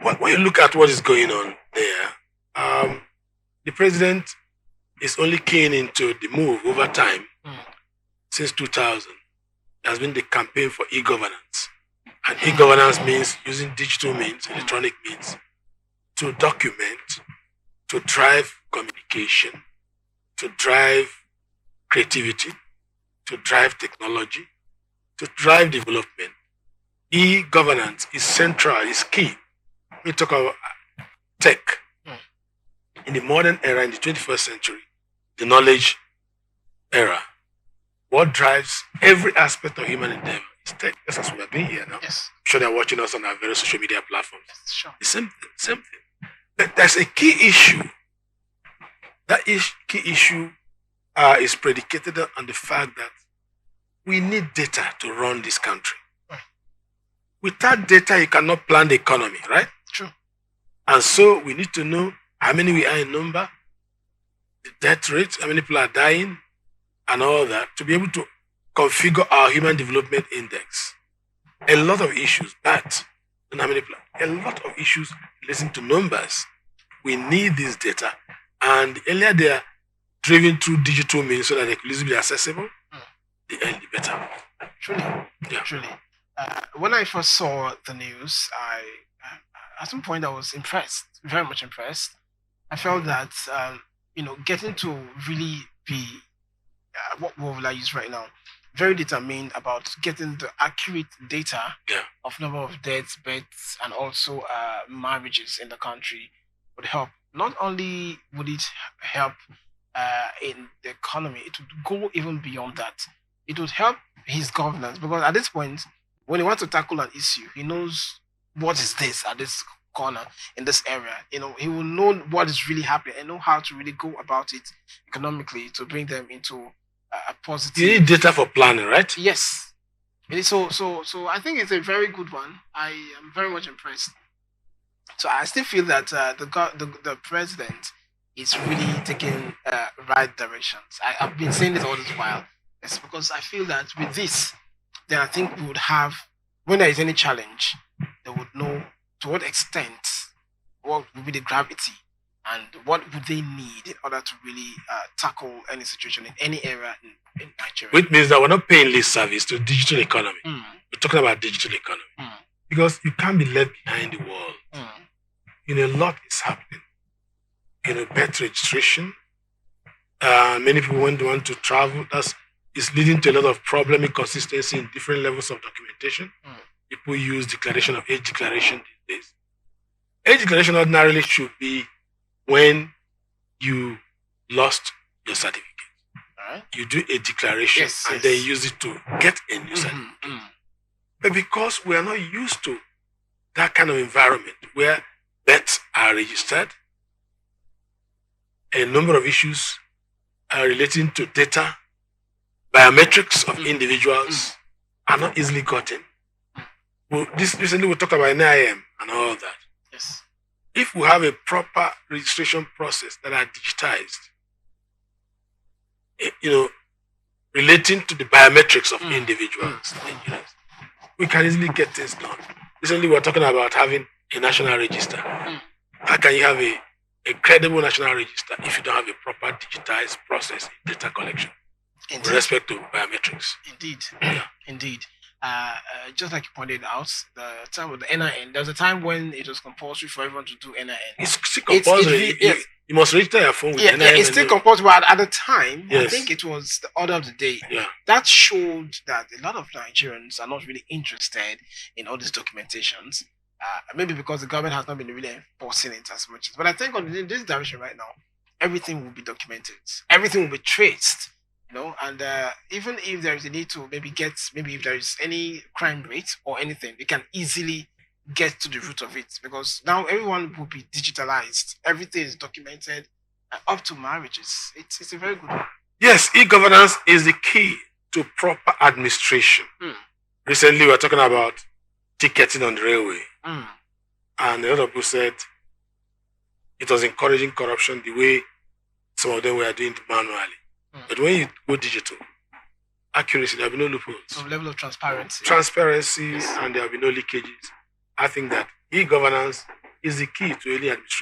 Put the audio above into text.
when you look at what is going on there, the president is only keen into the move over time since 2000. It has been the campaign for e-governance. And e-governance means using digital means, electronic means, to document, to drive communication, to drive creativity, to drive technology, to drive development. E-governance is central, is key. We talk about tech. In the modern era, in the 21st century, the knowledge era, what drives every aspect of human endeavor is tech. That's as we are doing here now. Yes. I'm sure they're watching us on our various social media platforms. Sure. The same thing. But there's a key issue. That key issue is predicated on the fact that we need data to run this country. Without data, you cannot plan the economy, right? True. And so we need to know how many we are in number, the death rate, how many people are dying, and all that, to be able to configure our human development index. A lot of issues, but and how many people, a lot of issues relating to numbers. We need this data, and the earlier they are driven through digital means so that they could easily be accessible, the earlier the better. Truly. Yeah. Truly. When I first saw the news, at some point I was impressed, very much impressed. I felt that getting to really be what word will I use right now? Very determined about getting the accurate data of number of deaths, births, and also marriages in the country would help. Not only would it help in the economy, it would go even beyond that. It would help his governance, because at this point, when he wants to tackle an issue, he knows what is this at this corner in this area. He will know what is really happening and know how to really go about it economically to bring them into a positive. You need data for planning, right? Yes. So I think it's a very good one. I am very much impressed. So I still feel that the president is really taking right directions. I've been saying this all this while. It's because I feel that with this, then I think we would have, when there is any challenge, they would know to what extent, what would be the gravity, and what would they need in order to really tackle any situation in any area in Nigeria. Which means that we're not paying lip service to digital economy. We're talking about digital economy. Because you can't be left behind the world. A lot is happening. Birth registration. Many people want to travel. It's leading to a lot of problem, inconsistency in different levels of documentation. People use declaration of age declaration these days. Age declaration ordinarily should be when you lost your certificate. You do a declaration and then use it to get a new certificate. But because we are not used to that kind of environment where births are registered, a number of issues are relating to data, biometrics of individuals are not easily gotten. Recently we talked about NIM and all of that. Yes. If we have a proper registration process that are digitized, relating to the biometrics of individuals, we can easily get things done. Recently we were talking about having a national register. How can you have a credible national register if you don't have a proper digitized process in data collection? With respect to biometrics. Indeed. Just like you pointed out, the time with the NIN, there was a time when it was compulsory for everyone to do NIN. It's still compulsory. You must register your phone with NIN. Yeah, it's still compulsory, but at the time, I think it was the order of the day. Yeah. That showed that a lot of Nigerians are not really interested in all these documentations. Maybe because the government has not been really enforcing it as much. But I think in this direction right now, everything will be documented. Everything will be traced. And even if there is a need to maybe if there is any crime rate or anything, you can easily get to the root of it, because now everyone will be digitalized. Everything is documented, up to marriages. It's a very good one. Yes, e-governance is the key to proper administration. Recently, we were talking about ticketing on the railway, and a lot of people said it was encouraging corruption the way some of them were doing it manually. But when you go digital, accuracy, there will be no loopholes. Some level of transparency. And there will be no leakages. I think that e-governance is the key to any administration.